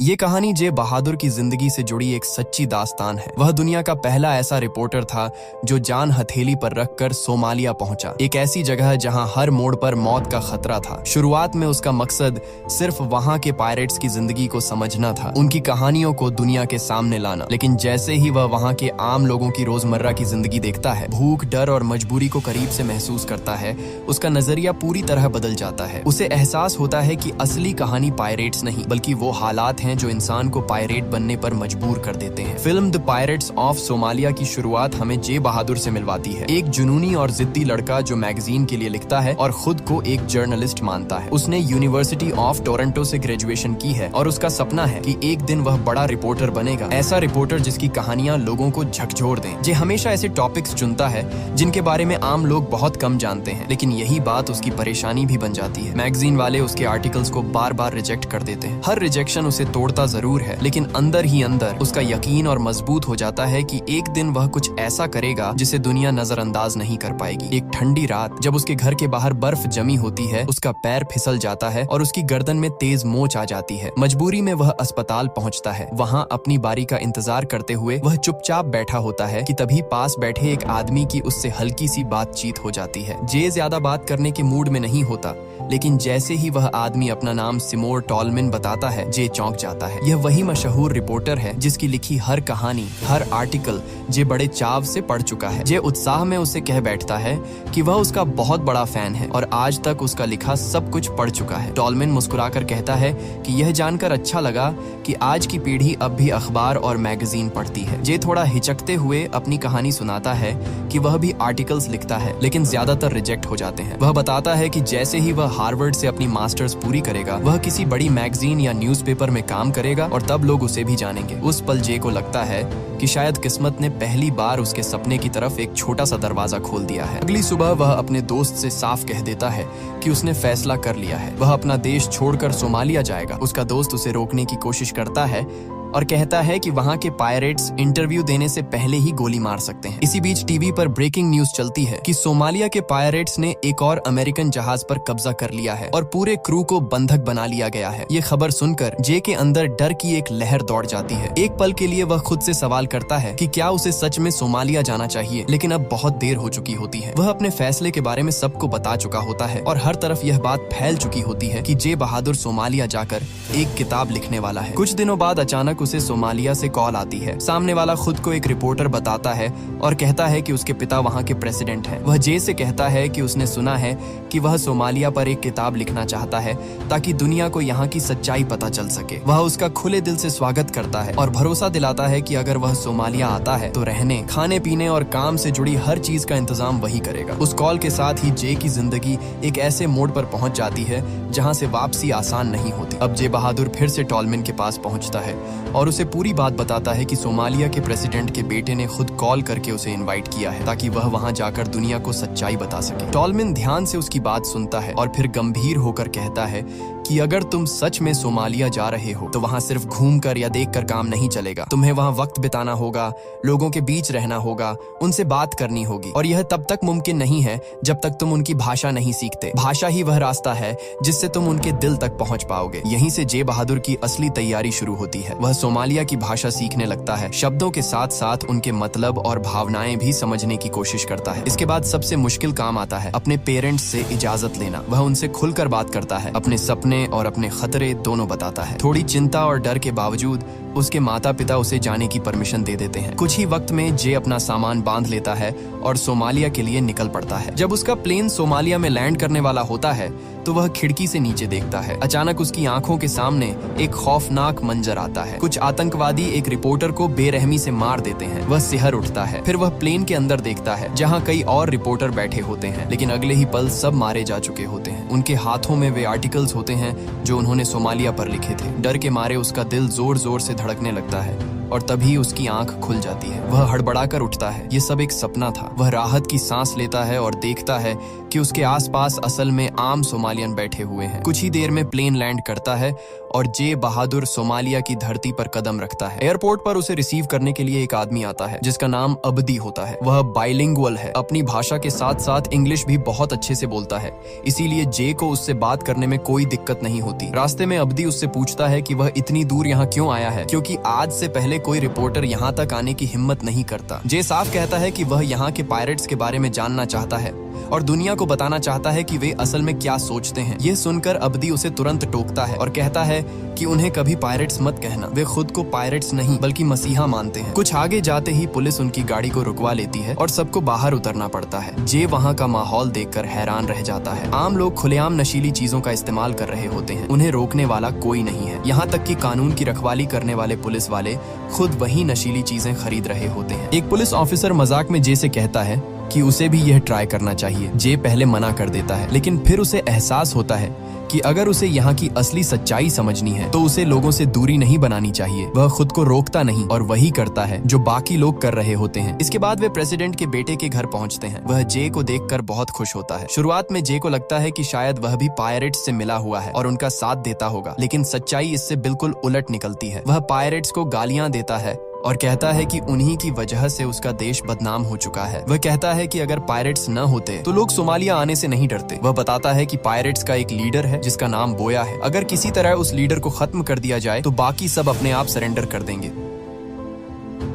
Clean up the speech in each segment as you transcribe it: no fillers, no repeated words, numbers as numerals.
ये कहानी जे बहादुर की जिंदगी से जुड़ी एक सच्ची दास्तान है। वह दुनिया का पहला ऐसा रिपोर्टर था जो जान हथेली पर रखकर सोमालिया पहुंचा, एक ऐसी जगह जहां हर मोड़ पर मौत का खतरा था। शुरुआत में उसका मकसद सिर्फ वहां के पायरेट्स की जिंदगी को समझना था, उनकी कहानियों को दुनिया के सामने लाना। लेकिन जैसे ही वह वहां के आम लोगों की रोजमर्रा की जिंदगी देखता है, भूख, डर और मजबूरी को करीब से महसूस करता है, उसका नजरिया पूरी तरह बदल जाता है। उसे एहसास होता है कि असली कहानी पायरेट्स नहीं बल्कि वो हालात हैं जो इंसान को पायरेट बनने पर मजबूर कर देते हैं। Film the pirates of Somalia की शुरुआत हमें जे बहादुर से मिलवाती है, एक जुनूनी और जिद्दी लड़का जो मैगजीन के लिए लिखता है और खुद को एक जर्नलिस्ट मानता है। उसने यूनिवर्सिटी ऑफ टोरंटो से ग्रेजुएशन की है और उसका सपना है कि एक दिन वह बड़ा रिपोर्टर बनेगा, ऐसा रिपोर्टर जिसकी कहानियां लोगों को झकझोर दें। जे हमेशा ऐसे टॉपिक्स चुनता है जिनके बारे में आम लोग बहुत कम जानते हैं, लेकिन यही बात उसकी परेशानी भी बन जाती है। मैगजीन वाले उसके आर्टिकल्स को बार बार रिजेक्ट कर देते हैं। हर रिजेक्शन उसे तोड़ता जरूर है, लेकिन अंदर ही अंदर उसका यकीन और मजबूत हो जाता है कि एक दिन वह कुछ ऐसा करेगा जिसे दुनिया नजरअंदाज नहीं कर पाएगी। एक ठंडी रात जब उसके घर के बाहर बर्फ जमी होती है, उसका पैर फिसल जाता है और उसकी गर्दन में तेज मोच आ जाती है। मजबूरी में वह अस्पताल पहुंचता है। वहां अपनी बारी का इंतजार करते हुए वह चुपचाप बैठा होता है कि तभी पास बैठे एक आदमी की उससे हल्की सी बातचीत हो जाती है। जे ज्यादा बात करने के मूड में नहीं होता, लेकिन जैसे ही वह आदमी अपना नाम सिमोर टॉलमिन बताता है, जे चौंक जाता है। यह वही मशहूर रिपोर्टर है जिसकी लिखी हर कहानी, हर आर्टिकल जे बड़े चाव से पढ़ चुका है। जे उत्साह में उसे कह बैठता है कि वह उसका बहुत बड़ा फैन है और आज तक उसका लिखा सब कुछ पढ़ चुका है। टॉलमिन मुस्कुराकर कहता है कि यह जानकर अच्छा लगा कि आज की पीढ़ी अब भी अखबार और मैगजीन पढ़ती है। जे थोड़ा हिचकते हुए अपनी कहानी सुनाता है कि वह भी आर्टिकल्स लिखता है, लेकिन ज्यादातर रिजेक्ट हो जाते हैं। वह बताता है कि जैसे ही वह हार्वर्ड से अपनी मास्टर्स पूरी करेगा, वह किसी बड़ी मैगजीन या न्यूज़पेपर में काम करेगा और तब लोग उसे भी जानेंगे। उस पल जे को लगता है कि शायद किस्मत ने पहली बार उसके सपने की तरफ एक छोटा सा दरवाजा खोल दिया है। अगली सुबह वह अपने दोस्त से साफ कह देता है कि उसने फैसला कर लिया है, वह अपना देश छोड़कर सोमालिया जाएगा। उसका दोस्त उसे रोकने की कोशिश करता है और कहता है कि वहां के पायरेट्स इंटरव्यू देने से पहले ही गोली मार सकते हैं। इसी बीच टीवी पर ब्रेकिंग न्यूज चलती है कि सोमालिया के पायरेट्स ने एक और अमेरिकन जहाज पर कब्जा कर लिया है और पूरे क्रू को बंधक बना लिया गया है। ये खबर सुनकर जे के अंदर डर की एक लहर दौड़ जाती है। एक पल के लिए वह खुद से सवाल करता है कि क्या उसे सच में सोमालिया जाना चाहिए, लेकिन अब बहुत देर हो चुकी होती है। वह अपने फैसले के बारे में सबको बता चुका होता है और हर तरफ यह बात फैल चुकी होती है कि जे बहादुर सोमालिया जाकर एक किताब लिखने वाला है। कुछ दिनों बाद अचानक उसे सोमालिया से कॉल आती है। सामने वाला खुद को एक रिपोर्टर बताता है और कहता है कि उसके पिता वहां के प्रेसिडेंट हैं। वह जे से कहता है कि उसने सुना है कि वह सोमालिया पर एक किताब लिखना चाहता है ताकि दुनिया को यहाँ की सच्चाई पता चल सके। वह उसका खुले दिल से स्वागत करता है और भरोसा दिलाता है कि अगर वह सोमालिया आता है तो रहने, खाने पीने और काम से जुड़ी हर चीज का इंतजाम वही करेगा। उस कॉल के साथ ही जे की जिंदगी एक ऐसे मोड़ पर पहुंच जाती है जहाँ से वापसी आसान नहीं होती। अब जे बहादुर फिर से टॉलमिन के पास पहुंचता है और उसे पूरी बात बताता है कि सोमालिया के प्रेसिडेंट के बेटे ने खुद कॉल करके उसे इनवाइट किया है ताकि वह वहां जाकर दुनिया को सच्चाई बता सके। टॉलमिन ध्यान से उसकी बात सुनता है और फिर गंभीर होकर कहता है कि अगर तुम सच में सोमालिया जा रहे हो तो वहां सिर्फ घूमकर या देखकर काम नहीं चलेगा। तुम्हें वहां वक्त बिताना होगा, लोगों के बीच रहना होगा, उनसे बात करनी होगी और यह तब तक मुमकिन नहीं है जब तक तुम उनकी भाषा नहीं सीखते। भाषा ही वह रास्ता है जिससे तुम उनके दिल तक पहुंच पाओगे। यहीं से जे बहादुर की असली तैयारी शुरू होती है। वह सोमालिया की भाषा सीखने लगता है, शब्दों के साथ साथ उनके मतलब और भावनाएं भी समझने की कोशिश करता है। इसके बाद सबसे मुश्किल काम आता है, अपने पेरेंट्स से इजाजत लेना। वह उनसे खुलकर बात करता है, अपने सपने और अपने खतरे दोनों बताता है। थोड़ी चिंता और डर के बावजूद उसके माता पिता उसे जाने की परमिशन दे देते हैं। कुछ ही वक्त में जे अपना सामान बांध लेता है और सोमालिया के लिए निकल पड़ता है। जब उसका प्लेन सोमालिया में लैंड करने वाला होता है तो वह खिड़की से नीचे देखता है। अचानक उसकी आंखों के सामने एक खौफनाक मंजर आता है। कुछ आतंकवादी एक रिपोर्टर को बेरहमी से मार देते हैं। वह सिहर उठता है। फिर वह प्लेन के अंदर देखता है जहां कई और रिपोर्टर बैठे होते हैं, लेकिन अगले ही पल सब मारे जा चुके होते हैं। उनके हाथों में वे आर्टिकल्स होते हैं जो उन्होंने सोमालिया पर लिखे थे। डर के मारे उसका दिल जोर जोर से धड़कने लगता है और तभी उसकी आंख खुल जाती है। वह हड़बड़ाकर उठता है। ये सब एक सपना था। वह राहत की सांस लेता है और देखता है कि उसके आसपास असल में आम सोमालियन बैठे हुए हैं। कुछ ही देर में प्लेन लैंड करता है और जे बहादुर सोमालिया की धरती पर कदम रखता है। एयरपोर्ट पर उसे रिसीव करने के लिए एक आदमी आता है जिसका नाम अब्दी होता है। वह बाइलिंगुअल है, अपनी भाषा के साथ साथ इंग्लिश भी बहुत अच्छे से बोलता है, इसीलिए जे को उससे बात करने में कोई दिक्कत नहीं होती। रास्ते में अब्दी उससे पूछता है कि वह इतनी दूर यहाँ क्यों आया है, क्योंकि आज से पहले कोई रिपोर्टर यहाँ तक आने की हिम्मत नहीं करता। जे साफ कहता है कि वह यहाँ के पायरेट्स के बारे में जानना चाहता है और दुनिया को बताना चाहता है कि वे असल में क्या सोचते हैं। यह सुनकर अब्दी उसे तुरंत टोकता है और कहता है कि उन्हें कभी पायरेट्स मत कहना, वे खुद को पायरेट्स नहीं बल्कि मसीहा मानते हैं। कुछ आगे जाते ही पुलिस उनकी गाड़ी को रुकवा लेती है और सबको बाहर उतरना पड़ता है। जे वहाँ का माहौल देखकर हैरान रह जाता है। आम लोग खुलेआम नशीली चीजों का इस्तेमाल कर रहे होते हैं, उन्हें रोकने वाला कोई नहीं है। यहाँ तक कि कानून की रखवाली करने वाले पुलिस वाले खुद वही नशीली चीजें खरीद रहे होते हैं। एक पुलिस ऑफिसर मजाक में जे से कहता है कि उसे भी यह ट्राई करना चाहिए। जे पहले मना कर देता है, लेकिन फिर उसे एहसास होता है कि अगर उसे यहाँ की असली सच्चाई समझनी है तो उसे लोगों से दूरी नहीं बनानी चाहिए। वह खुद को रोकता नहीं और वही करता है जो बाकी लोग कर रहे होते हैं। इसके बाद वे प्रेसिडेंट के बेटे के घर पहुंचते हैं। वह जे को देखकर बहुत खुश होता है। शुरुआत में जे को लगता है कि शायद वह भी पायरेट्स से मिला हुआ है और उनका साथ देता होगा, लेकिन सच्चाई इससे बिल्कुल उलट निकलती है। वह पायरेट्स को गालियां देता है और कहता है कि उन्हीं की वजह से उसका देश बदनाम हो चुका है। वह कहता है कि अगर पायरेट्स न होते तो लोग सोमालिया आने से नहीं डरते। वह बताता है कि पायरेट्स का एक लीडर है जिसका नाम बोया है। अगर किसी तरह उस लीडर को खत्म कर दिया जाए तो बाकी सब अपने आप सरेंडर कर देंगे,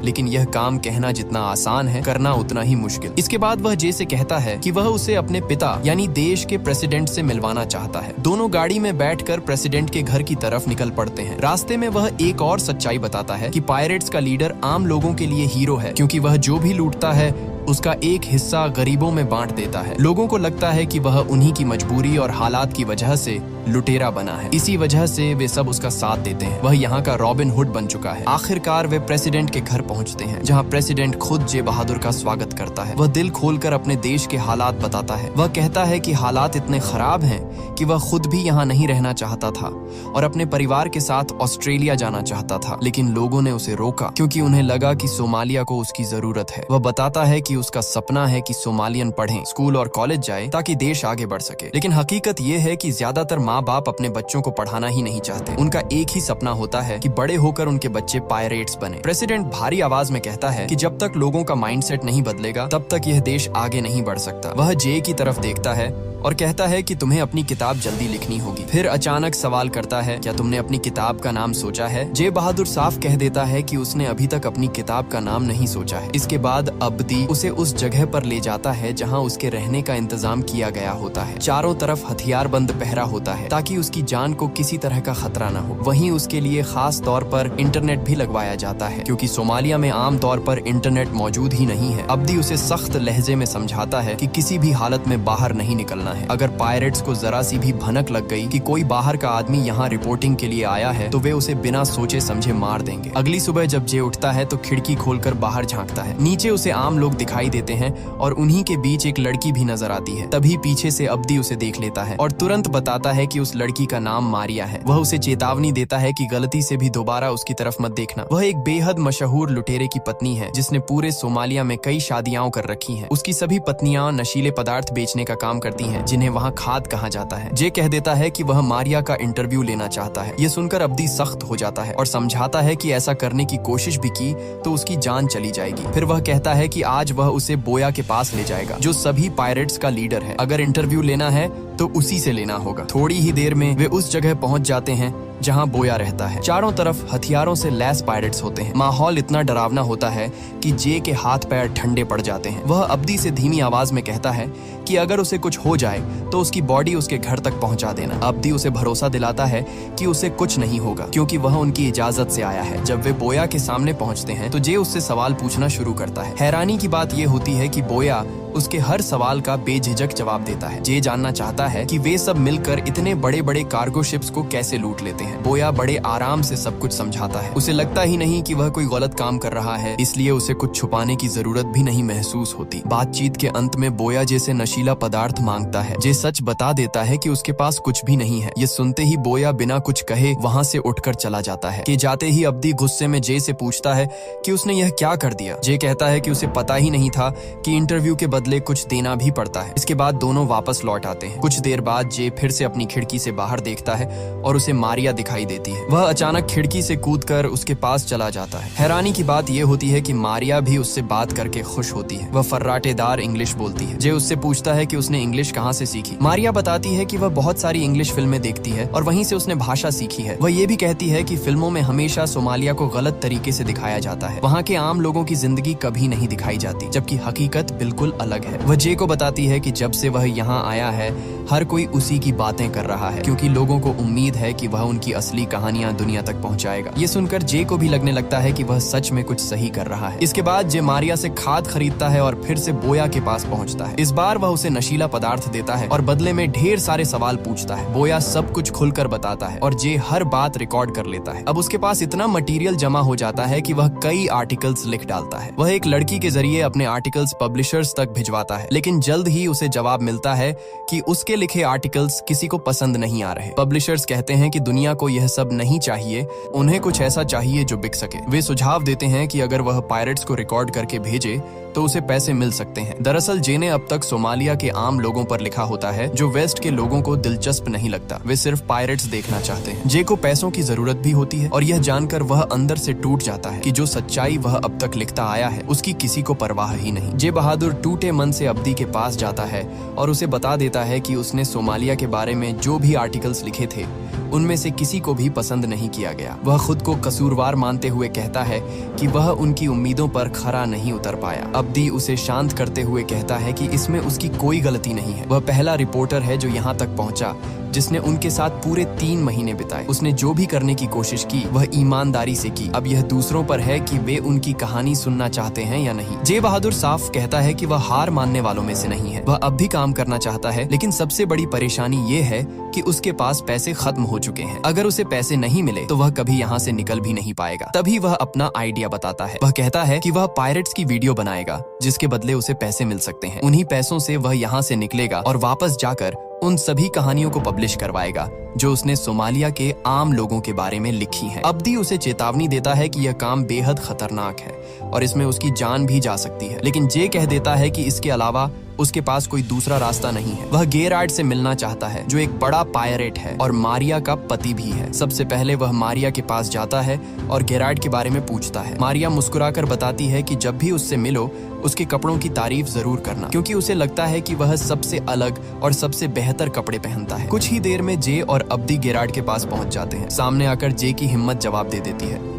लेकिन यह काम कहना जितना आसान है, करना उतना ही मुश्किल। इसके बाद वह जे से कहता है कि वह उसे अपने पिता यानी देश के प्रेसिडेंट से मिलवाना चाहता है। दोनों गाड़ी में बैठकर प्रेसिडेंट के घर की तरफ निकल पड़ते हैं। रास्ते में वह एक और सच्चाई बताता है कि पायरेट्स का लीडर आम लोगों के लिए हीरो है, क्योंकि वह जो भी लूटता है उसका एक हिस्सा गरीबों में बांट देता है। लोगों को लगता है कि वह उन्हीं की मजबूरी और हालात की वजह से लुटेरा बना है, इसी वजह से वे सब उसका साथ देते हैं। वह यहाँ का रॉबिन हुड बन चुका है। आखिरकार वे प्रेसिडेंट के घर पहुँचते हैं, जहाँ प्रेसिडेंट खुद जे बहादुर का स्वागत करता है। वह दिल खोलकर अपने देश के हालात बताता है। वह कहता है कि हालात इतने खराब हैं कि वह खुद भी यहाँ नहीं रहना चाहता था और अपने परिवार के साथ ऑस्ट्रेलिया जाना चाहता था, लेकिन लोगों ने उसे रोका क्योंकि उन्हें लगा कि सोमालिया को उसकी जरूरत है। वह बताता है कि उसका सपना है कि सोमालियन पढ़ें, स्कूल और कॉलेज जाए ताकि देश आगे बढ़ सके। लेकिन हकीकत यह है कि ज्यादातर माँ बाप अपने बच्चों को पढ़ाना ही नहीं चाहते। उनका एक ही सपना होता है कि बड़े होकर उनके बच्चे पायरेट्स बने। प्रेसिडेंट भारी आवाज में कहता है कि जब तक लोगों का माइंडसेट नहीं बदलेगा तब तक यह देश आगे नहीं बढ़ सकता। वह जे की तरफ देखता है और कहता है कि तुम्हें अपनी किताब जल्दी लिखनी होगी। फिर अचानक सवाल करता है, क्या तुमने अपनी किताब का नाम सोचा है? जे बहादुर साफ कह देता है कि उसने अभी तक अपनी किताब का नाम नहीं सोचा है। इसके बाद अब्दी उसे उस जगह पर ले जाता है जहां उसके रहने का इंतजाम किया गया होता है। चारों तरफ हथियारबंद पहरा होता है ताकि उसकी जान को किसी तरह का खतरा न हो। वहीं उसके लिए खास तौर पर इंटरनेट भी लगवाया जाता है, क्योंकि सोमालिया में आम तौर पर इंटरनेट मौजूद ही नहीं है। अब्दी उसे सख्त लहजे में समझाता है कि किसी भी हालत में बाहर नहीं निकलना है। अगर पायरेट्स को जरा सी भी भनक लग गई कि कोई बाहर का आदमी यहाँ रिपोर्टिंग के लिए आया है तो वे उसे बिना सोचे समझे मार देंगे। अगली सुबह जब जे उठता है तो खिड़की खोलकर बाहर झांकता है। नीचे उसे आम लोग दिखाई देते हैं और उन्हीं के बीच एक लड़की भी नजर आती है। तभी पीछे से अब्दी उसे देख लेता है और तुरंत बताता है कि उस लड़की का नाम मारिया है। वह उसे चेतावनी देता है कि गलती से भी दोबारा उसकी तरफ मत देखना। वह एक बेहद मशहूर लुटेरे की पत्नी है जिसने पूरे सोमालिया में कई शादियां कर रखी हैं। उसकी सभी पत्नियां नशीले पदार्थ बेचने का काम करती हैं, जिन्हें वहाँ खाद कहा जाता है। जे कह देता है कि वह मारिया का इंटरव्यू लेना चाहता है। ये सुनकर अब्दी सख्त हो जाता है और समझाता है कि ऐसा करने की कोशिश भी की तो उसकी जान चली जाएगी। फिर वह कहता है कि आज वह उसे बोया के पास ले जाएगा, जो सभी पायरेट्स का लीडर है। अगर इंटरव्यू लेना है तो उसी से लेना होगा। थोड़ी ही देर में वे उस जगह पहुंच जाते हैं जहां बोया रहता है। चारों तरफ हथियारों से लैस पायरेट्स होते हैं। माहौल इतना डरावना होता है कि जे के हाथ पैर ठंडे पड़ जाते हैं। वह अब्दी से धीमी आवाज में कहता है कि अगर उसे कुछ हो जाए तो उसकी बॉडी उसके घर तक पहुंचा देना। अब्दी उसे भरोसा दिलाता है कि उसे कुछ नहीं होगा क्योंकि वह उनकी इजाजत से आया है। जब वे बोया के सामने पहुंचते हैं तो जे उससे सवाल पूछना शुरू करता है। हैरानी की बात यह होती है कि बोया उसके हर सवाल का बेझिझक जवाब देता है। जे जानना चाहता है कि वे सब मिलकर इतने बड़े बड़े कार्गो शिप्स को कैसे लूट लेते जाते हैं। बोया बड़े आराम से सब कुछ समझाता है। उसे लगता ही नहीं कि वह कोई गलत काम कर रहा है, इसलिए उसे कुछ छुपाने की जरूरत भी नहीं महसूस होती। बातचीत के अंत में बोया जे से नशीला पदार्थ मांगता है। जे सच बता देता है कि उसके पास कुछ भी नहीं है। ये सुनते ही बोया बिना कुछ कहे वहाँ से उठकर चला जाता है। कि जाते ही अब्दी गुस्से में जे से पूछता है कि उसने यह क्या कर दिया। जे कहता है कि उसे पता ही नहीं था कि इंटरव्यू के बदले कुछ देना भी पड़ता है। इसके बाद दोनों वापस लौट आते हैं। कुछ देर बाद जे फिर से अपनी खिड़की से बाहर देखता है और उसे मारिया दिखाई देती है। वह अचानक खिड़की से कूदकर उसके पास चला जाता है। हैरानी की बात यह होती है कि मारिया भी उससे बात करके खुश होती है। वह फर्राटेदार इंग्लिश बोलती है। जे उससे पूछता है कि उसने इंग्लिश कहाँ से सीखी। मारिया बताती है कि वह बहुत सारी इंग्लिश फिल्में देखती है और वहीं से उसने भाषा सीखी है। वह ये भी कहती है कि फिल्मों में हमेशा सोमालिया को गलत तरीके से दिखाया जाता है। वहाँ के आम लोगों की जिंदगी कभी नहीं दिखाई जाती, जबकि हकीकत बिल्कुल अलग है। वह जे को बताती है कि जब से वह यहाँ आया है हर कोई उसी की बातें कर रहा है, क्योंकि लोगों को उम्मीद है कि वह उनकी असली कहानियां दुनिया तक पहुंचाएगा। ये सुनकर जे को भी लगने लगता है कि वह सच में कुछ सही कर रहा है। इसके बाद जे मारिया से खाद खरीदता है और फिर से बोया के पास पहुंचता है। इस बार वह उसे नशीला पदार्थ देता है और बदले में ढेर सारे सवाल पूछता है। बोया सब कुछ खुलकर बताता है और जे हर बात रिकॉर्ड कर लेता है। अब उसके पास इतना मटेरियल जमा हो जाता है कि वह कई आर्टिकल्स लिख डालता है। वह एक लड़की के जरिए अपने आर्टिकल्स पब्लिशर्स तक भिजवाता है, लेकिन जल्द ही उसे जवाब मिलता है कि उसके लिखे आर्टिकल्स किसी को पसंद नहीं आ रहे। पब्लिशर्स कहते हैं कि दुनिया को यह सब नहीं चाहिए, उन्हें कुछ ऐसा चाहिए जो बिक सके। वे सुझाव देते हैं कि अगर वह पायरेट्स को रिकॉर्ड करके भेजे तो उसे पैसे मिल सकते हैं। दरअसल जे ने अब तक सोमालिया के आम लोगों पर लिखा होता है जो वेस्ट के लोगों को दिलचस्प नहीं लगता। वे सिर्फ पायरेट्स देखना चाहते हैं। जे को पैसों की जरूरत भी होती है और यह जानकर वह अंदर से टूट जाता है कि जो सच्चाई वह अब तक लिखता आया है उसकी किसी को परवाह ही नहीं। जे बहादुर टूटे मन से अब्दी के पास जाता है और उसे बता देता है कि उसने सोमालिया के बारे में जो भी आर्टिकल्स लिखे थे उनमें से किसी को भी पसंद नहीं किया गया। वह खुद को कसूरवार मानते हुए कहता है कि वह उनकी उम्मीदों पर खरा नहीं उतर पाया। अब्दी उसे शांत करते हुए कहता है कि इसमें उसकी कोई गलती नहीं है। वह पहला रिपोर्टर है जो यहाँ तक पहुँचा जिसने उनके साथ पूरे 3 महीने बिताए। उसने जो भी करने की कोशिश की वह ईमानदारी से की। अब यह दूसरों पर है कि वे उनकी कहानी सुनना चाहते हैं या नहीं। जे बहादुर साफ कहता है कि वह हार मानने वालों में से नहीं है। वह अब भी काम करना चाहता है, लेकिन सबसे बड़ी परेशानी ये है कि उसके पास पैसे खत्म हो चुके हैं। अगर उसे पैसे नहीं मिले तो वह कभी यहाँ से निकल भी नहीं पाएगा। तभी वह अपना आइडिया बताता है। वह कहता है कि वह पायरेट्स की वीडियो बनाएगा जिसके बदले उसे पैसे मिल सकते हैं। उन्हीं पैसों से वह यहाँ से निकलेगा और वापस जाकर उन सभी कहानियों को पब्लिश करवाएगा जो उसने सोमालिया के आम लोगों के बारे में लिखी हैं। अब्दी उसे चेतावनी देता है कि यह काम बेहद खतरनाक है और इसमें उसकी जान भी जा सकती है, लेकिन जे कह देता है कि इसके अलावा उसके पास कोई दूसरा रास्ता नहीं है। वह गेरार्ड से मिलना चाहता है जो एक बड़ा पायरेट है और मारिया का पति भी है। सबसे पहले वह मारिया के पास जाता है और गेरार्ड के बारे में पूछता है। मारिया मुस्कुराकर बताती है कि जब भी उससे मिलो उसके कपड़ों की तारीफ जरूर करना, क्योंकि उसे लगता है कि वह सबसे अलग और सबसे बेहतर कपड़े पहनता है। कुछ ही देर में जे और अब्दी गेरार्ड के पास पहुंच जाते हैं। सामने आकर जे की हिम्मत जवाब दे देती है।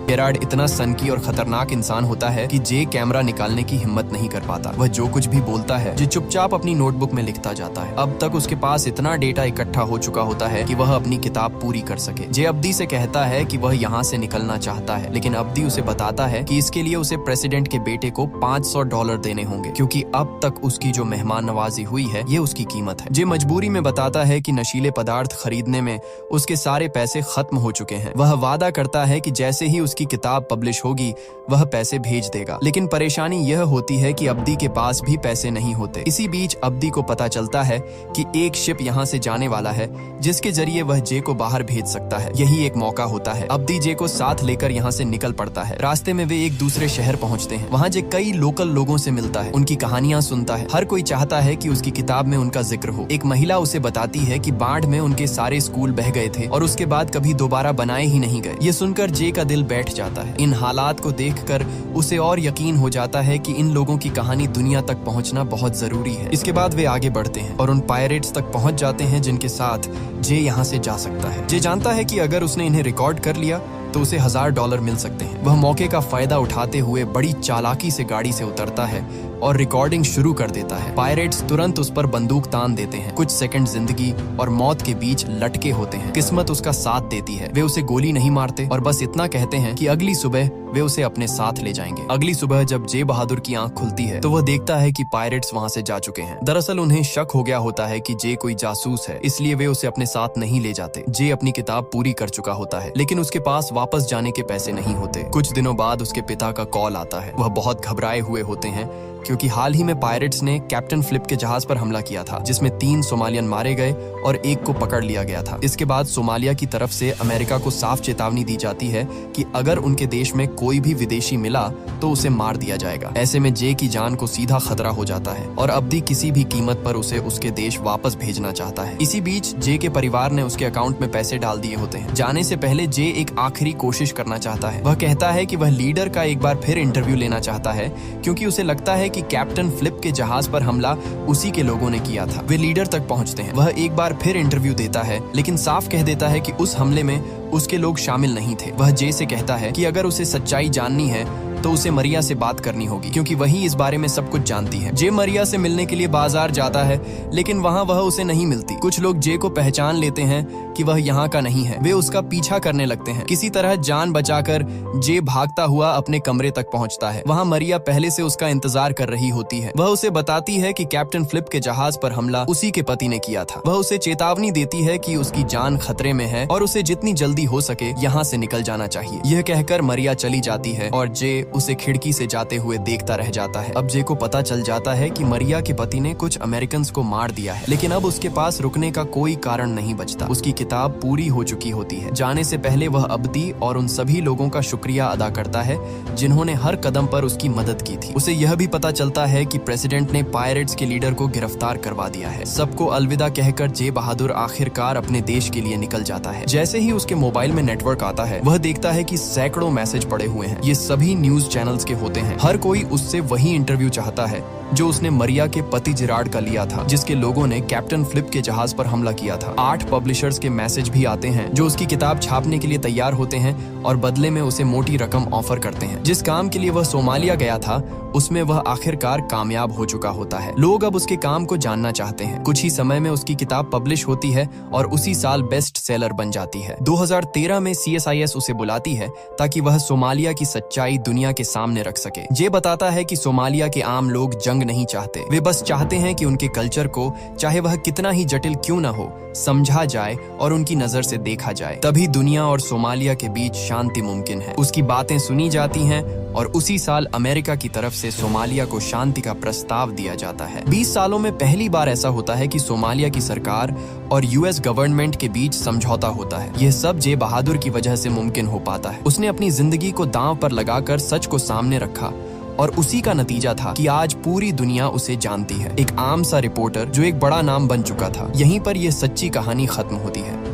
गेरार्ड इतना सनकी और खतरनाक इंसान होता है कि जे कैमरा निकालने की हिम्मत नहीं कर पाता। वह जो कुछ भी बोलता है जे चुपचाप अपनी नोटबुक में लिखता जाता है। अब तक उसके पास इतना डेटा इकट्ठा हो चुका होता है कि वह अपनी किताब पूरी कर सके। जे अब्दी से कहता है कि वह यहाँ से निकलना चाहता है, लेकिन अब्दी उसे बताता है कि इसके लिए उसे प्रेसिडेंट के बेटे को $500 देने होंगे, क्योंकि अब तक उसकी जो मेहमान नवाजी हुई है ये उसकी कीमत है। जे मजबूरी में बताता है कि नशीले पदार्थ खरीदने में उसके सारे पैसे खत्म हो चुके हैं। वह वादा करता है कि जैसे ही की किताब पब्लिश होगी वह पैसे भेज देगा, लेकिन परेशानी यह होती है कि अब्दी के पास भी पैसे नहीं होते। इसी बीच अब्दी को पता चलता है कि एक शिप यहाँ से जाने वाला है जिसके जरिए वह जे को बाहर भेज सकता है। यही एक मौका होता है। अब्दी जे को साथ लेकर यहाँ से निकल पड़ता है। रास्ते में वे एक दूसरे शहर पहुँचते हैं। वहाँ जे कई लोकल लोगों से मिलता है, उनकी कहानियां सुनता है। हर कोई चाहता है कि उसकी किताब में उनका जिक्र हो। एक महिला उसे बताती है कि बाढ़ में उनके सारे स्कूल बह गए थे और उसके बाद कभी दोबारा बनाए ही नहीं गए। ये सुनकर जे का दिल बैठ जाता है। इन हालात को देखकर उसे और यकीन हो जाता है कि इन लोगों की कहानी दुनिया तक पहुंचना बहुत जरूरी है। इसके बाद वे आगे बढ़ते हैं और उन पायरेट्स तक पहुंच जाते हैं जिनके साथ जे यहाँ से जा सकता है। जे जानता है कि अगर उसने इन्हें रिकॉर्ड कर लिया तो उसे $1000 मिल सकते हैं। वह मौके का फायदा उठाते हुए बड़ी चालाकी से गाड़ी से उतरता है और रिकॉर्डिंग शुरू कर देता है। पायरेट्स तुरंत उस पर बंदूक तान देते हैं। कुछ सेकंड जिंदगी और मौत के बीच लटके होते हैं। किस्मत उसका साथ देती है। वे उसे गोली नहीं मारते और बस इतना कहते हैं कि अगली सुबह वे उसे अपने साथ ले जाएंगे। अगली सुबह जब जे बहादुर की आंख खुलती है तो वह देखता है कि पायरेट्स वहां से जा चुके हैं। दरअसल उन्हें शक हो गया होता है कि जे कोई जासूस है, इसलिए वे उसे अपने साथ नहीं ले जाते। जे अपनी किताब पूरी कर चुका होता है, लेकिन उसके पास वापस जाने के पैसे नहीं होते। कुछ दिनों बाद उसके पिता का कॉल आता है। वह बहुत घबराए हुए होते हैं क्योंकि हाल ही में पायरेट्स ने कैप्टन फ्लिप के जहाज पर हमला किया था, जिसमें 3 सोमालियन मारे गए और 1 को पकड़ लिया गया था। इसके बाद सोमालिया की तरफ से अमेरिका को साफ चेतावनी दी जाती है कि अगर उनके देश में कोई भी विदेशी मिला तो उसे मार दिया जाएगा। ऐसे में जे की जान को सीधा खतरा हो जाता है और अब्दी किसी भी कीमत पर उसे उसके देश वापस भेजना चाहता है। इसी बीच जे के परिवार ने उसके अकाउंट में पैसे डाल दिए होते हैं। जाने से पहले जे एक आखिरी कोशिश करना चाहता है। वह कहता है कि वह लीडर का एक बार फिर इंटरव्यू लेना चाहता है क्योंकि उसे लगता है कि कैप्टन फ्लिप के जहाज पर हमला उसी के लोगों ने किया था। वे लीडर तक पहुंचते हैं। वह एक बार फिर इंटरव्यू देता है, लेकिन साफ कह देता है कि उस हमले में उसके लोग शामिल नहीं थे। वह जे से कहता है कि अगर उसे सच्चाई जाननी है तो उसे मरिया से बात करनी होगी क्योंकि वही इस बारे में सब कुछ जानती है। जे मरिया से मिलने के लिए बाजार जाता है, लेकिन वहाँ वह उसे नहीं मिलती। कुछ लोग जे को पहचान लेते हैं कि वह यहाँ का नहीं है। वे उसका पीछा करने लगते हैं। किसी तरह जान बचाकर जे भागता हुआ अपने कमरे तक पहुँचता है। वहाँ मरिया पहले से उसका इंतजार कर रही होती है। वह उसे बताती है कि कैप्टन फ्लिप के जहाज पर हमला उसी के पति ने किया था। वह उसे चेतावनी देती है कि उसकी जान खतरे में है और उसे जितनी जल्दी हो सके यहाँ से निकल जाना चाहिए। यह कहकर मरिया चली जाती है और जे उसे खिड़की से जाते हुए देखता रह जाता है। अब जे को पता चल जाता है कि मरिया के पति ने कुछ अमेरिकन को मार दिया है, लेकिन अब उसके पास रुकने का कोई कारण नहीं बचता। उसकी किताब पूरी हो चुकी होती है। जाने से पहले वह अब्दी और उन सभी लोगों का शुक्रिया अदा करता है जिन्होंने हर कदम पर उसकी मदद की थी। उसे यह भी पता चलता है कि प्रेसिडेंट ने पायरेट्स के लीडर को गिरफ्तार करवा दिया है। सबको अलविदा कहकर जे बहादुर आखिरकार अपने देश के लिए निकल जाता है। जैसे ही उसके मोबाइल में नेटवर्क आता है, वह देखता है कि सैकड़ों मैसेज पड़े हुए हैं। ये सभी न्यूज चैनल्स के होते हैं। हर कोई उससे वही इंटरव्यू चाहता है जो उसने मरिया के पति जिराड का लिया था, जिसके लोगों ने कैप्टन फ्लिप के जहाज पर हमला किया था। 8 पब्लिशर्स के मैसेज भी आते हैं जो उसकी किताब छापने के लिए तैयार होते हैं और बदले में उसे मोटी रकम ऑफर करते हैं। जिस काम के लिए वह सोमालिया गया था उसमें वह आखिरकार कामयाब हो चुका होता है। लोग अब उसके काम को जानना चाहते हैं। कुछ ही समय में उसकी किताब पब्लिश होती है और उसी साल बेस्ट सेलर बन जाती है। 2013 में CSIS उसे बुलाती है ताकि वह सोमालिया की सच्चाई दुनिया के सामने रख सके। ये बताता है कि सोमालिया के आम लोग जंग नहीं चाहते। वे बस चाहते हैं कि उनके कल्चर को, चाहे वह कितना ही जटिल क्यों न हो, समझा जाए और उनकी नजर से देखा जाए। तभी दुनिया और सोमालिया के बीच शांति मुमकिन है। उसकी बातें सुनी जाती हैं और उसी साल अमेरिका की तरफ से सोमालिया को शांति का प्रस्ताव दिया जाता है। 20 सालों में पहली बार ऐसा होता है कि सोमालिया की सरकार और US गवर्नमेंट के बीच समझौता होता है। यह सब जे बहादुर की वजह से मुमकिन हो पाता है। उसने अपनी जिंदगी को दांव पर लगाकर सच को सामने रखा और उसी का नतीजा था कि आज पूरी दुनिया उसे जानती है। एक आम सा रिपोर्टर जो एक बड़ा नाम बन चुका था। यहीं पर यह सच्ची कहानी खत्म होती है।